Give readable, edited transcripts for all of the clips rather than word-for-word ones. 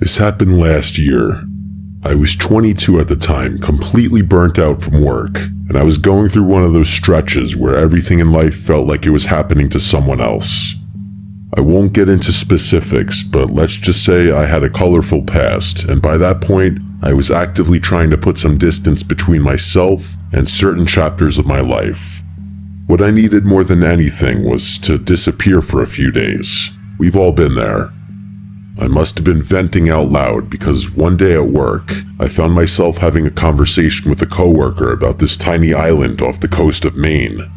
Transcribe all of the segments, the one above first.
This happened last year. I was 22 at the time, completely burnt out from work, and I was going through one of those stretches where everything in life felt like it was happening to someone else. I won't get into specifics, but let's just say I had a colorful past, and by that point, I was actively trying to put some distance between myself and certain chapters of my life. What I needed more than anything was to disappear for a few days. We've all been there. I must have been venting out loud because one day at work, I found myself having a conversation with a coworker about this tiny island off the coast of Maine.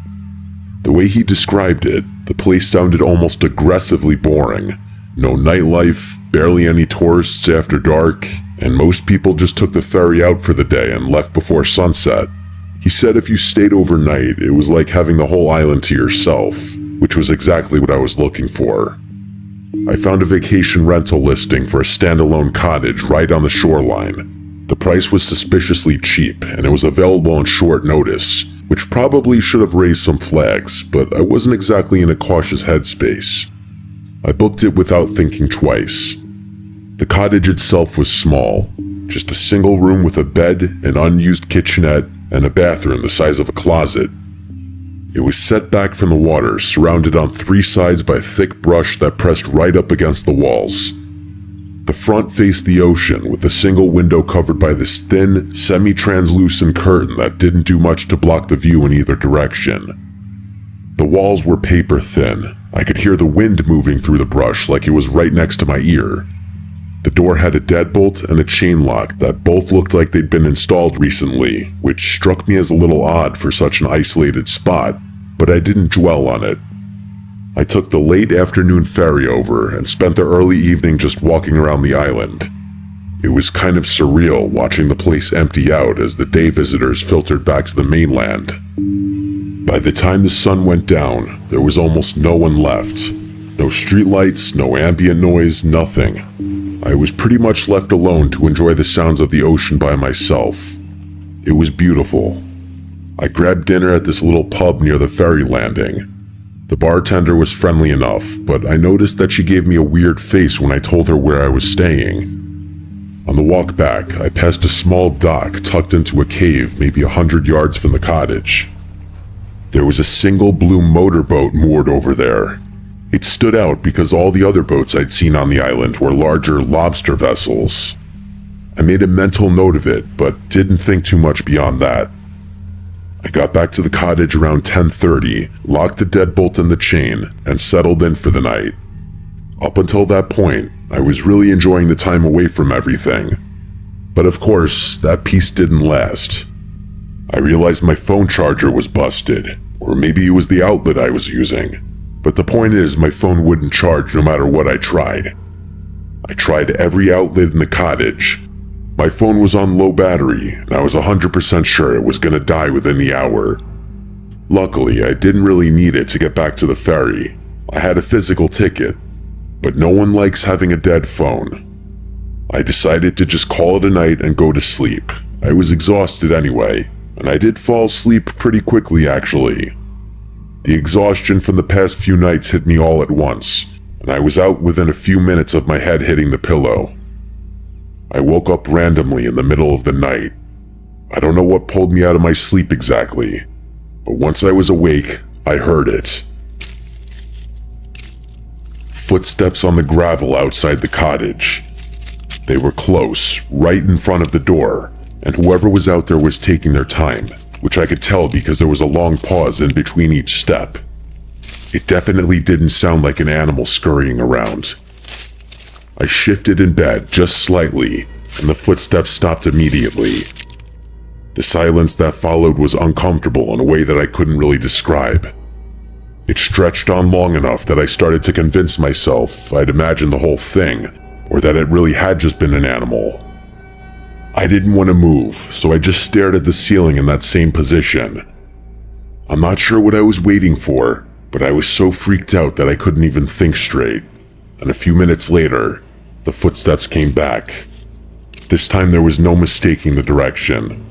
The way he described it, the place sounded almost aggressively boring. No nightlife, barely any tourists after dark, and most people just took the ferry out for the day and left before sunset. He said if you stayed overnight, it was like having the whole island to yourself, which was exactly what I was looking for. I found a vacation rental listing for a standalone cottage right on the shoreline. The price was suspiciously cheap, and it was available on short notice, which probably should have raised some flags, but I wasn't exactly in a cautious headspace. I booked it without thinking twice. The cottage itself was small, just a single room with a bed, an unused kitchenette, and a bathroom the size of a closet. It was set back from the water, surrounded on three sides by thick brush that pressed right up against the walls. The front faced the ocean, with a single window covered by this thin, semi-translucent curtain that didn't do much to block the view in either direction. The walls were paper thin. I could hear the wind moving through the brush like it was right next to my ear. The door had a deadbolt and a chain lock that both looked like they'd been installed recently, which struck me as a little odd for such an isolated spot, but I didn't dwell on it. I took the late afternoon ferry over and spent the early evening just walking around the island. It was kind of surreal watching the place empty out as the day visitors filtered back to the mainland. By the time the sun went down, there was almost no one left. No streetlights, no ambient noise, nothing. I was pretty much left alone to enjoy the sounds of the ocean by myself. It was beautiful. I grabbed dinner at this little pub near the ferry landing. The bartender was friendly enough, but I noticed that she gave me a weird face when I told her where I was staying. On the walk back, I passed a small dock tucked into a cave maybe 100 yards from the cottage. There was a single blue motorboat moored over there. It stood out because all the other boats I'd seen on the island were larger lobster vessels. I made a mental note of it, but didn't think too much beyond that. I got back to the cottage around 10:30, locked the deadbolt and the chain, and settled in for the night. Up until that point, I was really enjoying the time away from everything. But of course, that peace didn't last. I realized my phone charger was busted, or maybe it was the outlet I was using. But the point is, my phone wouldn't charge no matter what I tried. I tried every outlet in the cottage. My phone was on low battery, and I was 100% sure it was going to die within the hour. Luckily, I didn't really need it to get back to the ferry. I had a physical ticket, but no one likes having a dead phone. I decided to just call it a night and go to sleep. I was exhausted anyway, and I did fall asleep pretty quickly actually. The exhaustion from the past few nights hit me all at once, and I was out within a few minutes of my head hitting the pillow. I woke up randomly in the middle of the night. I don't know what pulled me out of my sleep exactly, but once I was awake, I heard it. Footsteps on the gravel outside the cottage. They were close, right in front of the door, and whoever was out there was taking their time, which I could tell because there was a long pause in between each step. It definitely didn't sound like an animal scurrying around. I shifted in bed just slightly, and the footsteps stopped immediately. The silence that followed was uncomfortable in a way that I couldn't really describe. It stretched on long enough that I started to convince myself I'd imagined the whole thing, or that it really had just been an animal. I didn't want to move, so I just stared at the ceiling in that same position. I'm not sure what I was waiting for, but I was so freaked out that I couldn't even think straight. And a few minutes later, the footsteps came back. This time there was no mistaking the direction.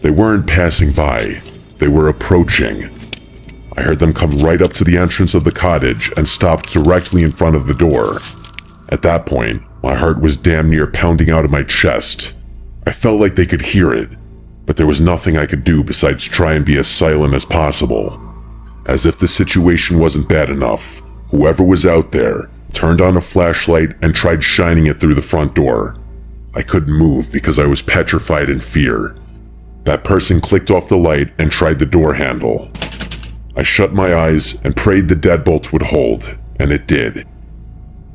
They weren't passing by, they were approaching. I heard them come right up to the entrance of the cottage and stopped directly in front of the door. At that point, My heart was damn near pounding out of my chest. I felt like they could hear it, but there was nothing I could do besides try and be as silent as possible. As if the situation wasn't bad enough, whoever was out there turned on a flashlight and tried shining it through the front door. I couldn't move because I was petrified in fear. That person clicked off the light and tried the door handle. I shut my eyes and prayed the deadbolt would hold, and it did.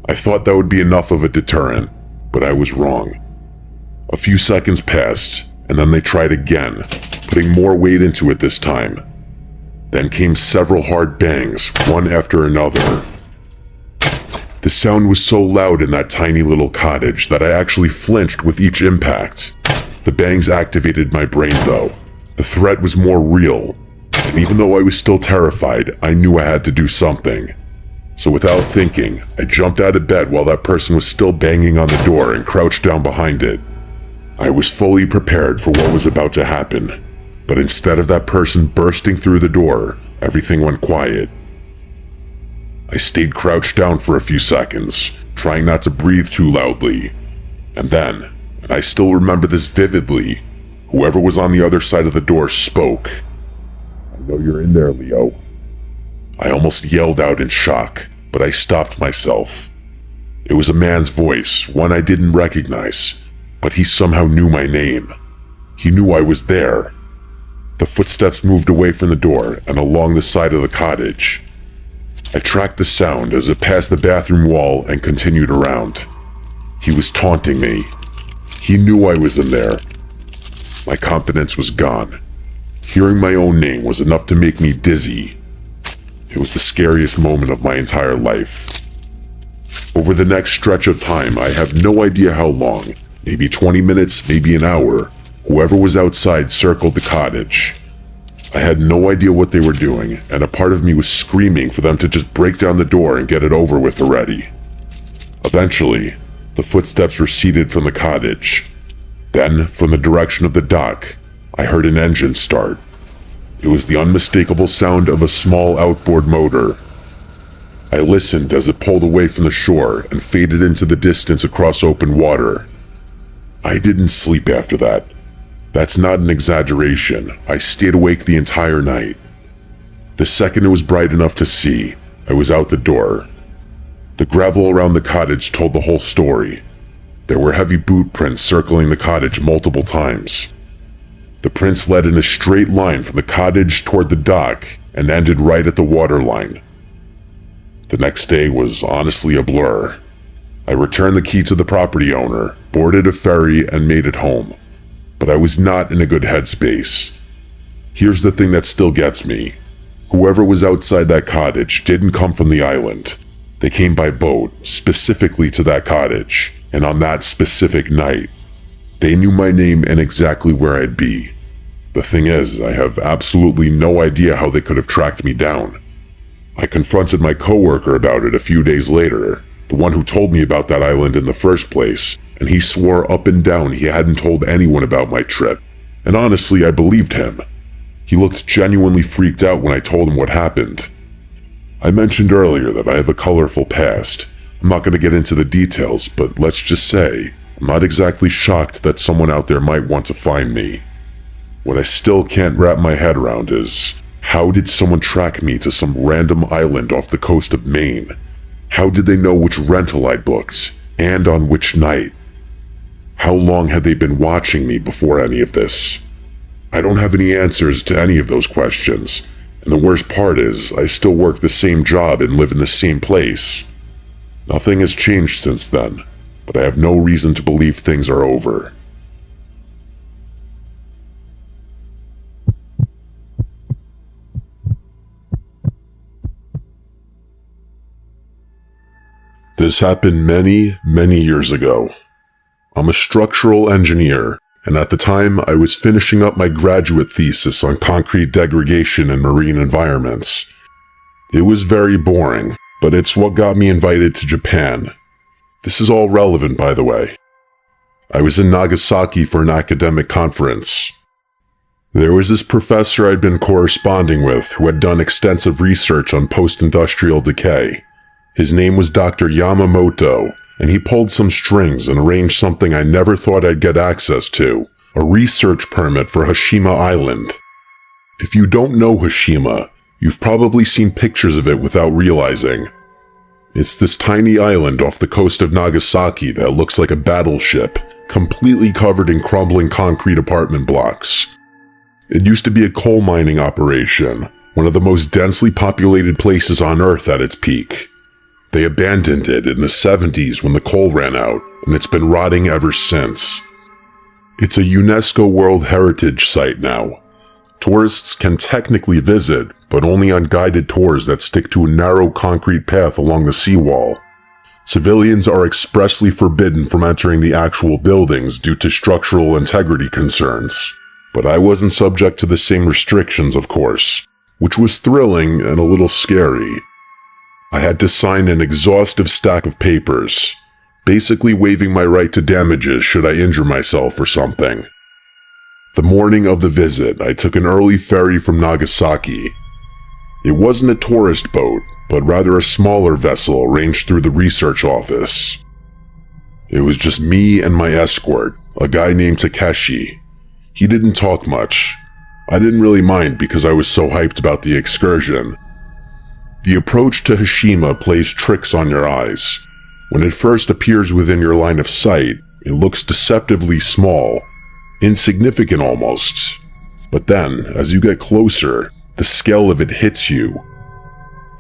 I thought that would be enough of a deterrent, but I was wrong. A few seconds passed, and then they tried again, putting more weight into it this time. Then came several hard bangs, one after another. The sound was so loud in that tiny little cottage that I actually flinched with each impact. The bangs activated my brain though. The threat was more real, and even though I was still terrified, I knew I had to do something. So without thinking, I jumped out of bed while that person was still banging on the door and crouched down behind it. I was fully prepared for what was about to happen, but instead of that person bursting through the door, everything went quiet. I stayed crouched down for a few seconds, trying not to breathe too loudly. And then, and I still remember this vividly, whoever was on the other side of the door spoke. "I know you're in there, Leo." I almost yelled out in shock, but I stopped myself. It was a man's voice, one I didn't recognize, but he somehow knew my name. He knew I was there. The footsteps moved away from the door and along the side of the cottage. I tracked the sound as it passed the bathroom wall and continued around. He was taunting me. He knew I was in there. My confidence was gone. Hearing my own name was enough to make me dizzy. It was the scariest moment of my entire life. Over the next stretch of time, I have no idea how long, maybe 20 minutes, maybe an hour, whoever was outside circled the cottage. I had no idea what they were doing, and a part of me was screaming for them to just break down the door and get it over with already. Eventually, the footsteps receded from the cottage. Then, from the direction of the dock, I heard an engine start. It was the unmistakable sound of a small outboard motor. I listened as it pulled away from the shore and faded into the distance across open water. I didn't sleep after that. That's not an exaggeration. I stayed awake the entire night. The second it was bright enough to see, I was out the door. The gravel around the cottage told the whole story. There were heavy boot prints circling the cottage multiple times. The prints led in a straight line from the cottage toward the dock and ended right at the waterline. The next day was honestly a blur. I returned the key to the property owner, boarded a ferry, and made it home. But I was not in a good headspace. Here's the thing that still gets me. Whoever was outside that cottage didn't come from the island. They came by boat, specifically to that cottage, and on that specific night. They knew my name and exactly where I'd be. The thing is, I have absolutely no idea how they could have tracked me down. I confronted my coworker about it a few days later, the one who told me about that island in the first place, and he swore up and down he hadn't told anyone about my trip. And honestly, I believed him. He looked genuinely freaked out when I told him what happened. I mentioned earlier that I have a colorful past. I'm not going to get into the details, but let's just say, I'm not exactly shocked that someone out there might want to find me. What I still can't wrap my head around is, how did someone track me to some random island off the coast of Maine? How did they know which rental I'd booked, and on which night? How long had they been watching me before any of this? I don't have any answers to any of those questions, and the worst part is, I still work the same job and live in the same place. Nothing has changed since then, but I have no reason to believe things are over. This happened many, many years ago. I'm a structural engineer, and at the time I was finishing up my graduate thesis on concrete degradation in marine environments. It was very boring, but it's what got me invited to Japan. This is all relevant, by the way. I was in Nagasaki for an academic conference. There was this professor I'd been corresponding with who had done extensive research on post-industrial decay. His name was Dr. Yamamoto, and he pulled some strings and arranged something I never thought I'd get access to, a research permit for Hashima Island. If you don't know Hashima, you've probably seen pictures of it without realizing. It's this tiny island off the coast of Nagasaki that looks like a battleship, completely covered in crumbling concrete apartment blocks. It used to be a coal mining operation, one of the most densely populated places on Earth at its peak. They abandoned it in the 70s when the coal ran out, and it's been rotting ever since. It's a UNESCO World Heritage Site now. Tourists can technically visit, but only on guided tours that stick to a narrow concrete path along the seawall. Civilians are expressly forbidden from entering the actual buildings due to structural integrity concerns. But I wasn't subject to the same restrictions, of course, which was thrilling and a little scary. I had to sign an exhaustive stack of papers, basically waiving my right to damages should I injure myself or something. The morning of the visit, I took an early ferry from Nagasaki. It wasn't a tourist boat, but rather a smaller vessel arranged through the research office. It was just me and my escort, a guy named Takeshi. He didn't talk much. I didn't really mind because I was so hyped about the excursion. The approach to Hashima plays tricks on your eyes. When it first appears within your line of sight, it looks deceptively small, insignificant almost. But then, as you get closer, the scale of it hits you.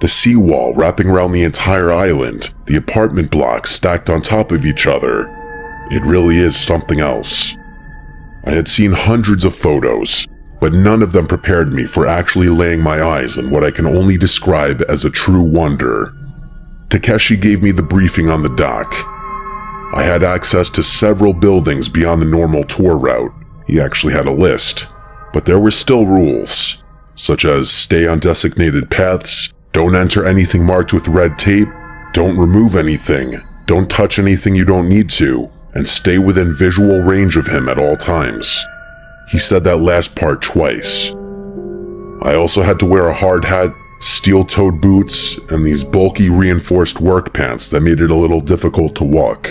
The seawall wrapping around the entire island, the apartment blocks stacked on top of each other. It really is something else. I had seen hundreds of photos, but none of them prepared me for actually laying my eyes on what I can only describe as a true wonder. Takeshi gave me the briefing on the dock. I had access to several buildings beyond the normal tour route. He actually had a list, but there were still rules, such as stay on designated paths, don't enter anything marked with red tape, don't remove anything, don't touch anything you don't need to, and stay within visual range of him at all times. He said that last part twice. I also had to wear a hard hat, steel-toed boots, and these bulky reinforced work pants that made it a little difficult to walk.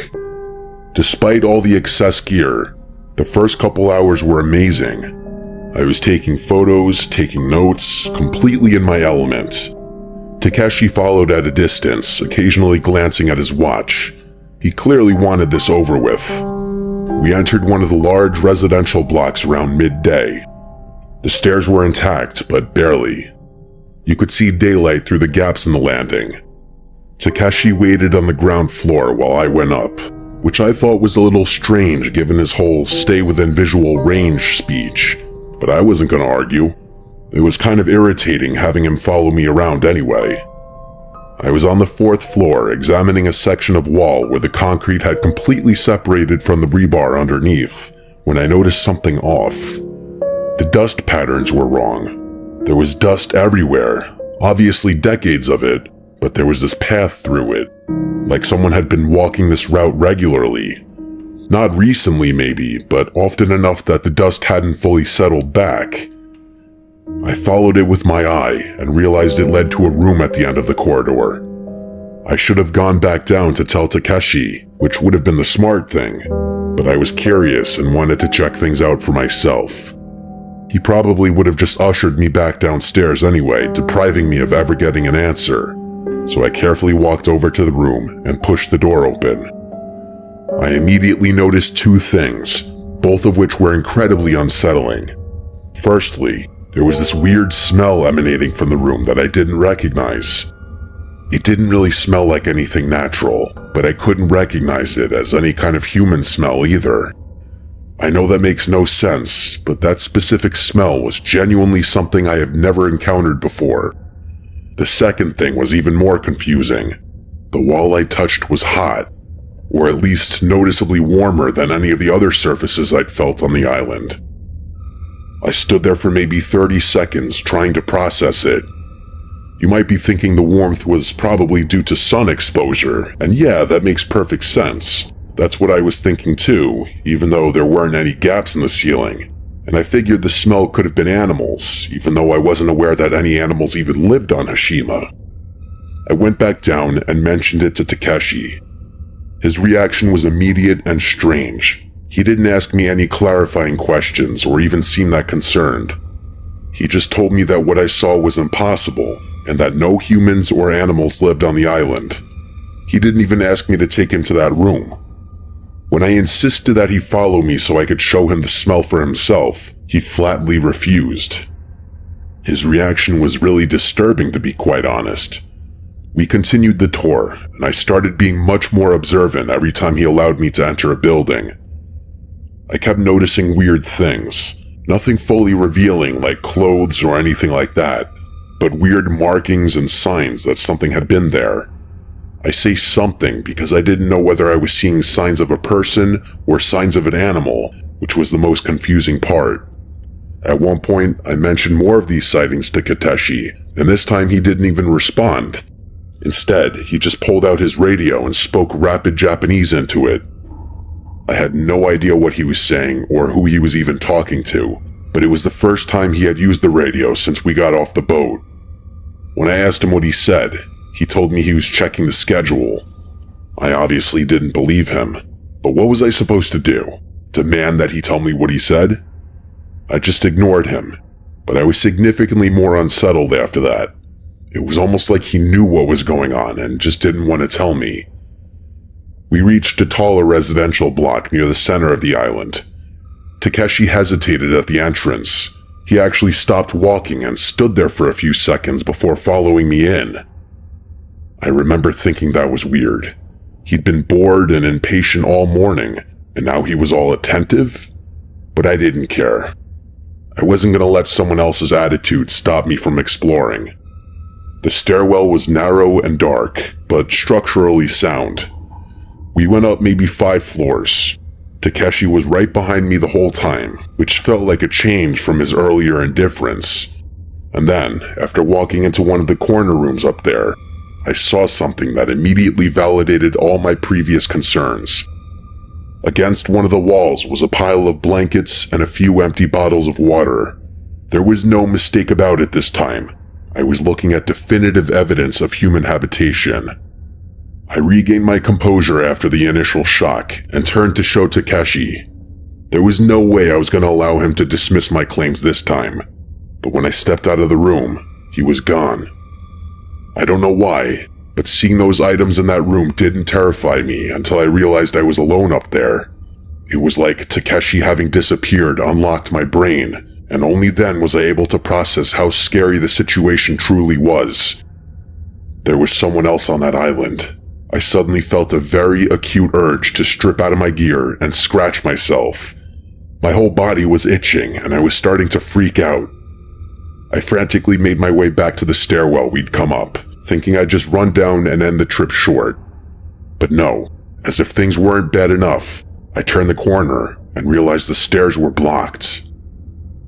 Despite all the excess gear, the first couple hours were amazing. I was taking photos, taking notes, completely in my element. Takeshi followed at a distance, occasionally glancing at his watch. He clearly wanted this over with. We entered one of the large residential blocks around midday. The stairs were intact, but barely. You could see daylight through the gaps in the landing. Takeshi waited on the ground floor while I went up, which I thought was a little strange given his whole stay within visual range speech, but I wasn't gonna argue. It was kind of irritating having him follow me around anyway. I was on the 4th floor examining a section of wall where the concrete had completely separated from the rebar underneath when I noticed something off. The dust patterns were wrong. There was dust everywhere, obviously decades of it, but there was this path through it, like someone had been walking this route regularly. Not recently maybe, but often enough that the dust hadn't fully settled back. I followed it with my eye and realized it led to a room at the end of the corridor. I should have gone back down to tell Takeshi, which would have been the smart thing, but I was curious and wanted to check things out for myself. He probably would have just ushered me back downstairs anyway, depriving me of ever getting an answer, so I carefully walked over to the room and pushed the door open. I immediately noticed two things, both of which were incredibly unsettling. Firstly, there was this weird smell emanating from the room that I didn't recognize. It didn't really smell like anything natural, but I couldn't recognize it as any kind of human smell either. I know that makes no sense, but that specific smell was genuinely something I have never encountered before. The second thing was even more confusing. The wall I touched was hot, or at least noticeably warmer than any of the other surfaces I'd felt on the island. I stood there for maybe 30 seconds trying to process it. You might be thinking the warmth was probably due to sun exposure, and yeah, that makes perfect sense. That's what I was thinking too, even though there weren't any gaps in the ceiling. And I figured the smell could have been animals, even though I wasn't aware that any animals even lived on Hashima. I went back down and mentioned it to Takeshi. His reaction was immediate and strange. He didn't ask me any clarifying questions or even seem that concerned. He just told me that what I saw was impossible and that no humans or animals lived on the island. He didn't even ask me to take him to that room. When I insisted that he follow me so I could show him the smell for himself, he flatly refused. His reaction was really disturbing, to be quite honest. We continued the tour, and I started being much more observant every time he allowed me to enter a building. I kept noticing weird things, nothing fully revealing like clothes or anything like that, but weird markings and signs that something had been there. I say something because I didn't know whether I was seeing signs of a person or signs of an animal, which was the most confusing part. At one point, I mentioned more of these sightings to Kateshi, and this time he didn't even respond. Instead, he just pulled out his radio and spoke rapid Japanese into it. I had no idea what he was saying or who he was even talking to, but it was the first time he had used the radio since we got off the boat. When I asked him what he said, he told me he was checking the schedule. I obviously didn't believe him, but what was I supposed to do? Demand that he tell me what he said? I just ignored him, but I was significantly more unsettled after that. It was almost like he knew what was going on and just didn't want to tell me. We reached a taller residential block near the center of the island. Takeshi hesitated at the entrance. He actually stopped walking and stood there for a few seconds before following me in. I remember thinking that was weird. He'd been bored and impatient all morning, and now he was all attentive? But I didn't care. I wasn't going to let someone else's attitude stop me from exploring. The stairwell was narrow and dark, but structurally sound. We went up maybe 5 floors. Takeshi was right behind me the whole time, which felt like a change from his earlier indifference. And then, after walking into one of the corner rooms up there, I saw something that immediately validated all my previous concerns. Against one of the walls was a pile of blankets and a few empty bottles of water. There was no mistake about it this time. I was looking at definitive evidence of human habitation. I regained my composure after the initial shock and turned to show Takeshi. There was no way I was going to allow him to dismiss my claims this time. But when I stepped out of the room, he was gone. I don't know why, but seeing those items in that room didn't terrify me until I realized I was alone up there. It was like Takeshi having disappeared unlocked my brain, and only then was I able to process how scary the situation truly was. There was someone else on that island. I suddenly felt a very acute urge to strip out of my gear and scratch myself. My whole body was itching, and I was starting to freak out. I frantically made my way back to the stairwell we'd come up, thinking I'd just run down and end the trip short. But no, as if things weren't bad enough, I turned the corner and realized the stairs were blocked.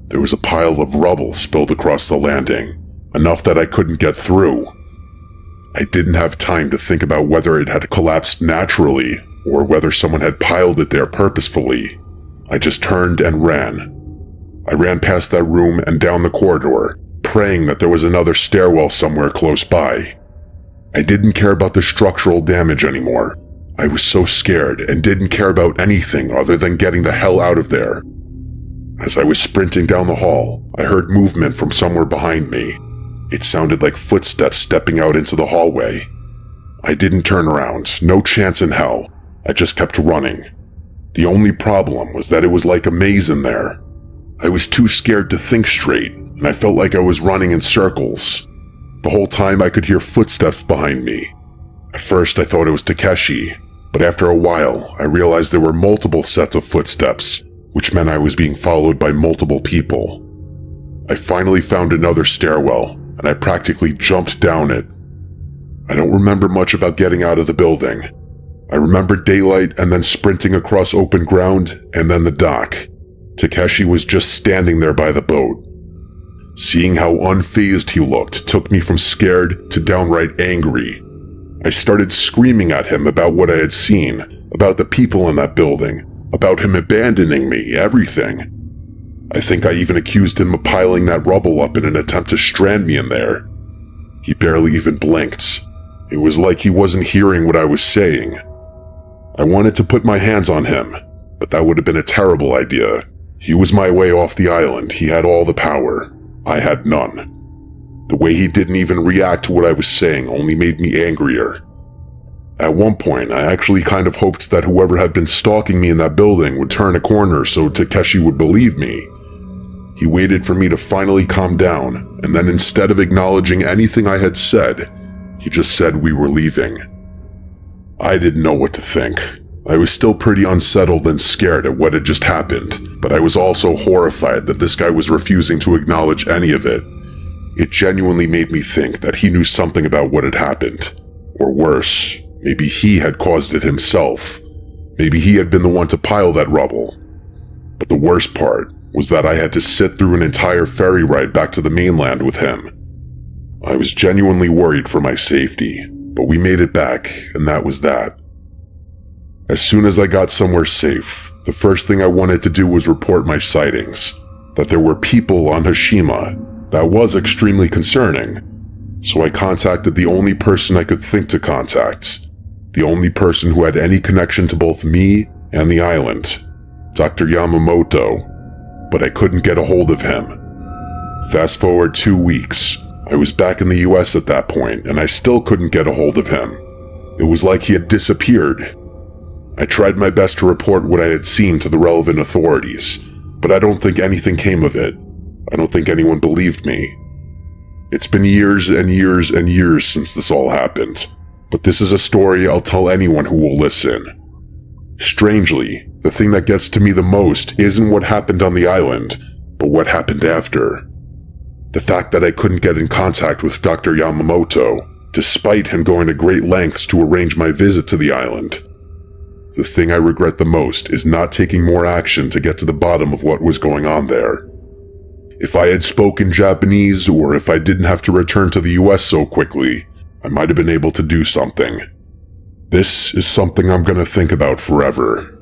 There was a pile of rubble spilled across the landing, enough that I couldn't get through. I didn't have time to think about whether it had collapsed naturally or whether someone had piled it there purposefully. I just turned and ran. I ran past that room and down the corridor, praying that there was another stairwell somewhere close by. I didn't care about the structural damage anymore. I was so scared and didn't care about anything other than getting the hell out of there. As I was sprinting down the hall, I heard movement from somewhere behind me. It sounded like footsteps stepping out into the hallway. I didn't turn around, no chance in hell. I just kept running. The only problem was that it was like a maze in there. I was too scared to think straight, and I felt like I was running in circles. The whole time I could hear footsteps behind me. At first I thought it was Takeshi, but after a while I realized there were multiple sets of footsteps, which meant I was being followed by multiple people. I finally found another stairwell, and I practically jumped down it. I don't remember much about getting out of the building. I remember daylight and then sprinting across open ground and then the dock. Takeshi was just standing there by the boat. Seeing how unfazed he looked took me from scared to downright angry. I started screaming at him about what I had seen, about the people in that building, about him abandoning me, everything. I think I even accused him of piling that rubble up in an attempt to strand me in there. He barely even blinked. It was like he wasn't hearing what I was saying. I wanted to put my hands on him, but that would have been a terrible idea. He was my way off the island. He had all the power. I had none. The way he didn't even react to what I was saying only made me angrier. At one point, I actually kind of hoped that whoever had been stalking me in that building would turn a corner so Takeshi would believe me. He waited for me to finally calm down, and then instead of acknowledging anything I had said, he just said we were leaving. I didn't know what to think. I was still pretty unsettled and scared at what had just happened, but I was also horrified that this guy was refusing to acknowledge any of it. It genuinely made me think that he knew something about what had happened. Or worse, maybe he had caused it himself. Maybe he had been the one to pile that rubble. But the worst part was that I had to sit through an entire ferry ride back to the mainland with him. I was genuinely worried for my safety, but we made it back, and that was that. As soon as I got somewhere safe, the first thing I wanted to do was report my sightings. That there were people on Hashima. That was extremely concerning. So I contacted the only person I could think to contact. The only person who had any connection to both me and the island. Dr. Yamamoto. But I couldn't get a hold of him. Fast forward 2 weeks. I was back in the US at that point, and I still couldn't get a hold of him. It was like he had disappeared. I tried my best to report what I had seen to the relevant authorities, but I don't think anything came of it. I don't think anyone believed me. It's been years and years and years since this all happened, but this is a story I'll tell anyone who will listen. Strangely, the thing that gets to me the most isn't what happened on the island, but what happened after. The fact that I couldn't get in contact with Dr. Yamamoto, despite him going to great lengths to arrange my visit to the island. The thing I regret the most is not taking more action to get to the bottom of what was going on there. If I had spoken Japanese, or if I didn't have to return to the US so quickly, I might have been able to do something. This is something I'm gonna think about forever.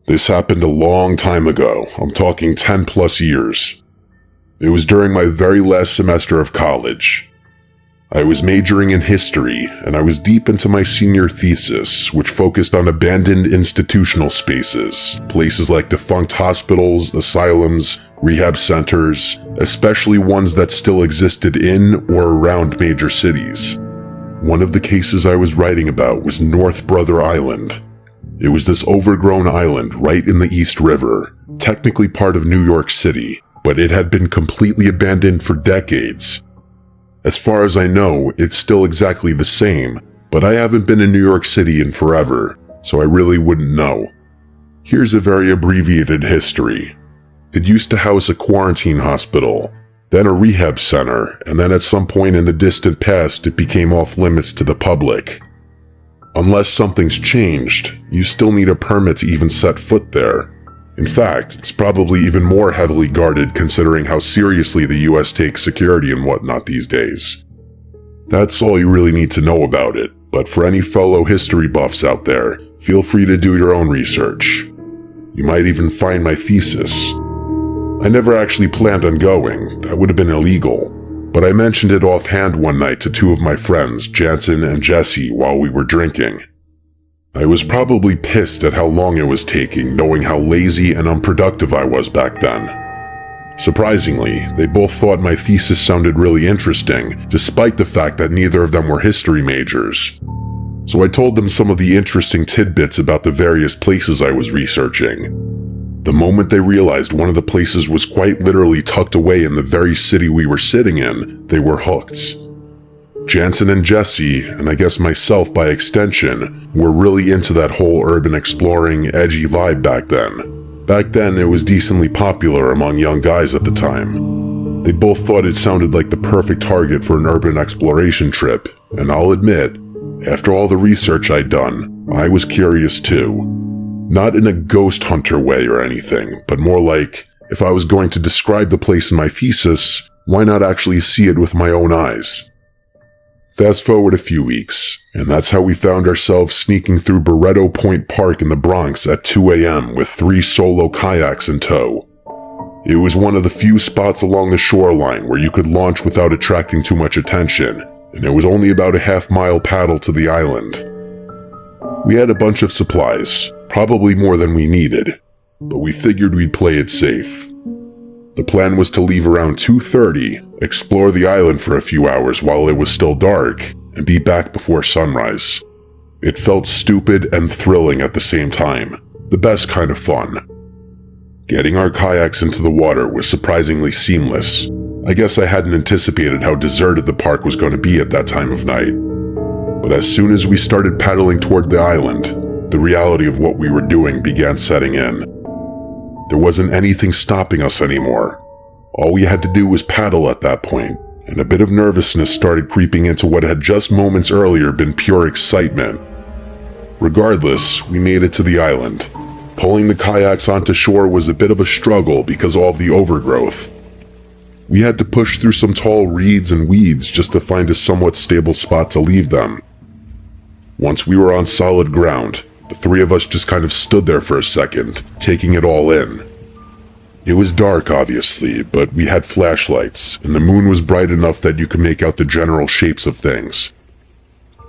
This happened a long time ago. I'm talking 10 plus years. It was during my very last semester of college. I was majoring in history, and I was deep into my senior thesis, which focused on abandoned institutional spaces, places like defunct hospitals, asylums, rehab centers, especially ones that still existed in or around major cities. One of the cases I was writing about was North Brother Island. It was this overgrown island right in the East River, technically part of New York City, but it had been completely abandoned for decades. As far as I know, it's still exactly the same, but I haven't been in New York City in forever, so I really wouldn't know. Here's a very abbreviated history. It used to house a quarantine hospital, then a rehab center, and then at some point in the distant past it became off limits to the public. Unless something's changed, you still need a permit to even set foot there. In fact, it's probably even more heavily guarded considering how seriously the US takes security and whatnot these days. That's all you really need to know about it, but for any fellow history buffs out there, feel free to do your own research. You might even find my thesis. I never actually planned on going, that would have been illegal, but I mentioned it offhand one night to two of my friends, Jansen and Jesse, while we were drinking. I was probably pissed at how long it was taking, knowing how lazy and unproductive I was back then. Surprisingly, they both thought my thesis sounded really interesting, despite the fact that neither of them were history majors. So I told them some of the interesting tidbits about the various places I was researching. The moment they realized one of the places was quite literally tucked away in the very city we were sitting in, they were hooked. Jansen and Jesse, and I guess myself by extension, were really into that whole urban exploring, edgy vibe back then. Back then, it was decently popular among young guys at the time. They both thought it sounded like the perfect target for an urban exploration trip, and I'll admit, after all the research I'd done, I was curious too. Not in a ghost hunter way or anything, but more like, if I was going to describe the place in my thesis, why not actually see it with my own eyes? Fast forward a few weeks, and that's how we found ourselves sneaking through Barretto Point Park in the Bronx at 2 a.m. with 3 solo kayaks in tow. It was one of the few spots along the shoreline where you could launch without attracting too much attention, and it was only about a half-mile paddle to the island. We had a bunch of supplies, probably more than we needed, but we figured we'd play it safe. The plan was to leave around 2:30, explore the island for a few hours while it was still dark, and be back before sunrise. It felt stupid and thrilling at the same time, the best kind of fun. Getting our kayaks into the water was surprisingly seamless. I guess I hadn't anticipated how deserted the park was going to be at that time of night. But as soon as we started paddling toward the island, the reality of what we were doing began setting in. There wasn't anything stopping us anymore. All we had to do was paddle at that point, and a bit of nervousness started creeping into what had just moments earlier been pure excitement. Regardless, we made it to the island. Pulling the kayaks onto shore was a bit of a struggle because of all the overgrowth. We had to push through some tall reeds and weeds just to find a somewhat stable spot to leave them. Once we were on solid ground, the three of us just kind of stood there for a second, taking it all in. It was dark, obviously, but we had flashlights, and the moon was bright enough that you could make out the general shapes of things.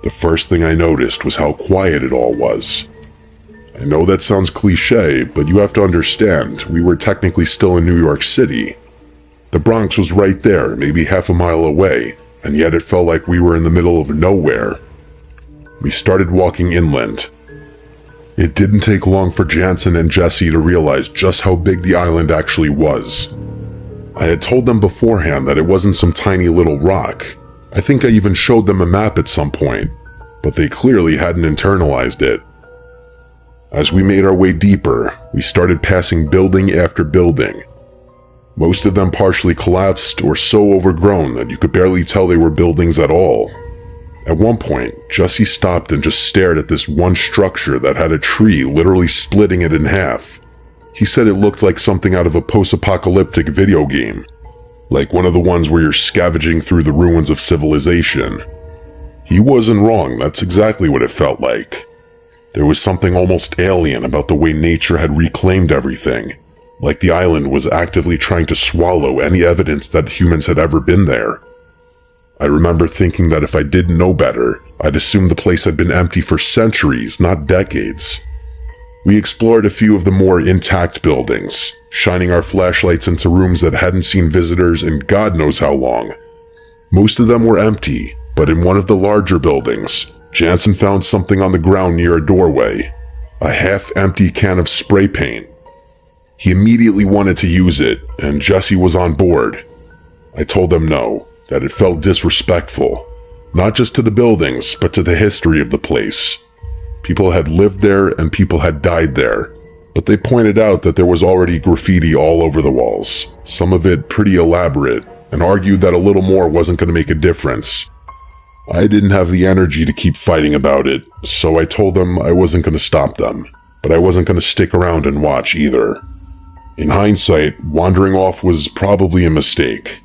The first thing I noticed was how quiet it all was. I know that sounds cliche, but you have to understand, we were technically still in New York City. The Bronx was right there, maybe half a mile away, and yet it felt like we were in the middle of nowhere. We started walking inland. It didn't take long for Jansen and Jesse to realize just how big the island actually was. I had told them beforehand that it wasn't some tiny little rock. I think I even showed them a map at some point, but they clearly hadn't internalized it. As we made our way deeper, we started passing building after building. Most of them partially collapsed or so overgrown that you could barely tell they were buildings at all. At one point, Jesse stopped and just stared at this one structure that had a tree literally splitting it in half. He said it looked like something out of a post-apocalyptic video game, like one of the ones where you're scavenging through the ruins of civilization. He wasn't wrong, that's exactly what it felt like. There was something almost alien about the way nature had reclaimed everything, like the island was actively trying to swallow any evidence that humans had ever been there. I remember thinking that if I didn't know better, I'd assume the place had been empty for centuries, not decades. We explored a few of the more intact buildings, shining our flashlights into rooms that hadn't seen visitors in God knows how long. Most of them were empty, but in one of the larger buildings, Jansen found something on the ground near a doorway, a half-empty can of spray paint. He immediately wanted to use it, and Jesse was on board. I told him no, that it felt disrespectful, not just to the buildings, but to the history of the place. People had lived there and people had died there, but they pointed out that there was already graffiti all over the walls, some of it pretty elaborate, and argued that a little more wasn't going to make a difference. I didn't have the energy to keep fighting about it, so I told them I wasn't going to stop them, but I wasn't going to stick around and watch either. In hindsight, wandering off was probably a mistake.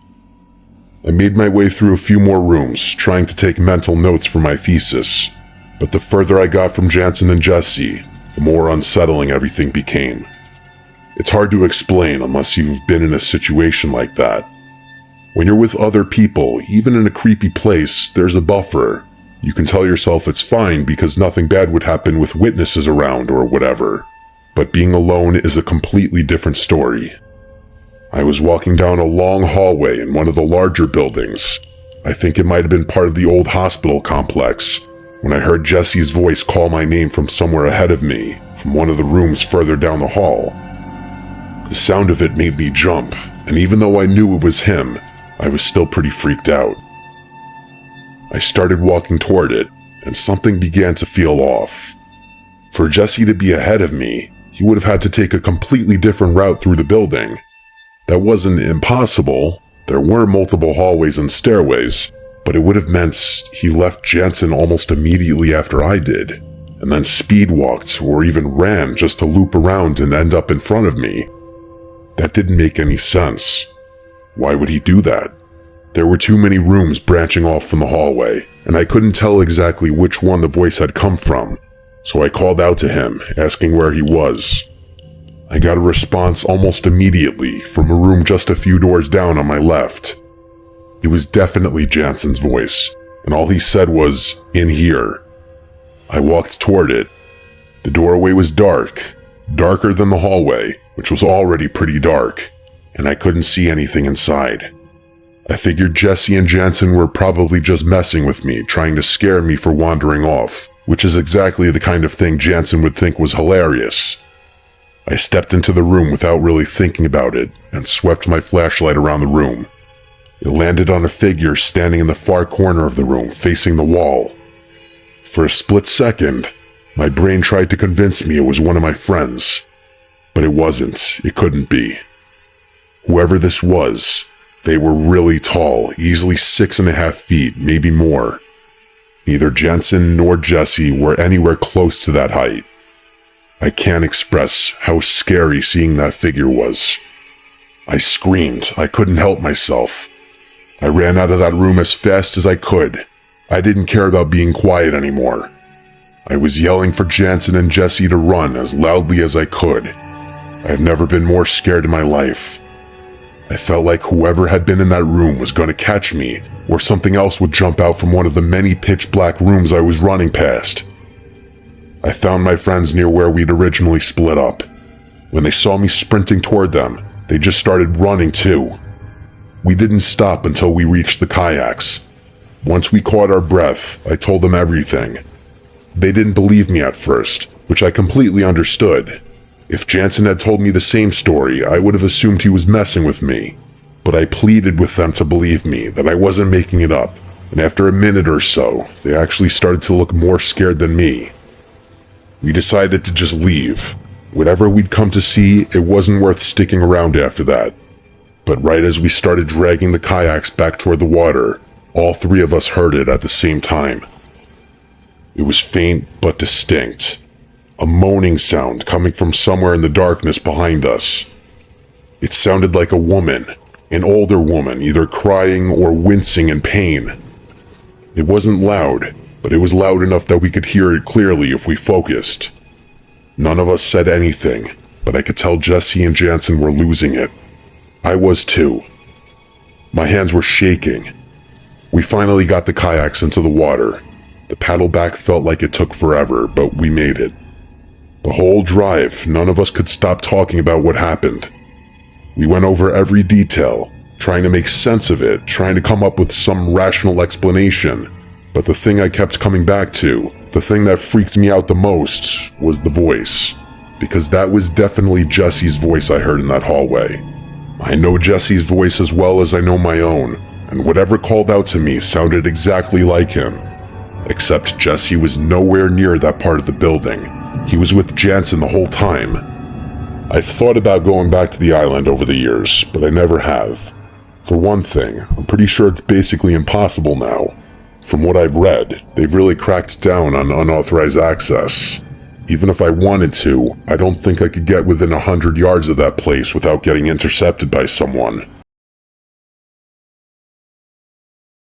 I made my way through a few more rooms, trying to take mental notes for my thesis, but the further I got from Jansen and Jesse, the more unsettling everything became. It's hard to explain unless you've been in a situation like that. When you're with other people, even in a creepy place, there's a buffer. You can tell yourself it's fine because nothing bad would happen with witnesses around or whatever. But being alone is a completely different story. I was walking down a long hallway in one of the larger buildings. I think it might have been part of the old hospital complex, when I heard Jesse's voice call my name from somewhere ahead of me, from one of the rooms further down the hall. The sound of it made me jump, and even though I knew it was him, I was still pretty freaked out. I started walking toward it, and something began to feel off. For Jesse to be ahead of me, he would have had to take a completely different route through the building. That wasn't impossible. There were multiple hallways and stairways, but it would have meant he left Jansen almost immediately after I did, and then speed walked or even ran just to loop around and end up in front of me. That didn't make any sense. Why would he do that? There were too many rooms branching off from the hallway, and I couldn't tell exactly which one the voice had come from, so I called out to him, asking where he was. I got a response almost immediately from a room just a few doors down on my left. It was definitely Jansen's voice, and all he said was, "In here." I walked toward it. The doorway was dark, darker than the hallway, which was already pretty dark, and I couldn't see anything inside. I figured Jesse and Jansen were probably just messing with me, trying to scare me for wandering off, which is exactly the kind of thing Jansen would think was hilarious. I stepped into the room without really thinking about it and swept my flashlight around the room. It landed on a figure standing in the far corner of the room, facing the wall. For a split second, my brain tried to convince me it was one of my friends, but it wasn't. It couldn't be. Whoever this was, they were really tall, easily 6.5 feet, maybe more. Neither Jansen nor Jesse were anywhere close to that height. I can't express how scary seeing that figure was. I screamed. I couldn't help myself. I ran out of that room as fast as I could. I didn't care about being quiet anymore. I was yelling for Jansen and Jesse to run as loudly as I could. I've never been more scared in my life. I felt like whoever had been in that room was going to catch me, or something else would jump out from one of the many pitch-black rooms I was running past. I found my friends near where we'd originally split up. When they saw me sprinting toward them, they just started running too. We didn't stop until we reached the kayaks. Once we caught our breath, I told them everything. They didn't believe me at first, which I completely understood. If Jansen had told me the same story, I would have assumed he was messing with me. But I pleaded with them to believe me, that I wasn't making it up, and after a minute or so, they actually started to look more scared than me. We decided to just leave. Whatever we'd come to see, it wasn't worth sticking around after that. But right as we started dragging the kayaks back toward the water, all three of us heard it at the same time. It was faint but distinct. A moaning sound coming from somewhere in the darkness behind us. It sounded like a woman, an older woman, either crying or wincing in pain. It wasn't loud, but it was loud enough that we could hear it clearly if we focused. None of us said anything, but I could tell Jesse and Jansen were losing it. I was too. My hands were shaking. We finally got the kayaks into the water. The paddle back felt like it took forever, but we made it. The whole drive, none of us could stop talking about what happened. We went over every detail, trying to make sense of it, trying to come up with some rational explanation. But the thing I kept coming back to, the thing that freaked me out the most, was the voice. Because that was definitely Jesse's voice I heard in that hallway. I know Jesse's voice as well as I know my own, and whatever called out to me sounded exactly like him. Except Jesse was nowhere near that part of the building. He was with Jansen the whole time. I've thought about going back to the island over the years, but I never have. For one thing, I'm pretty sure it's basically impossible now. From what I've read, they've really cracked down on unauthorized access. Even if I wanted to, I don't think I could get within 100 yards of that place without getting intercepted by someone.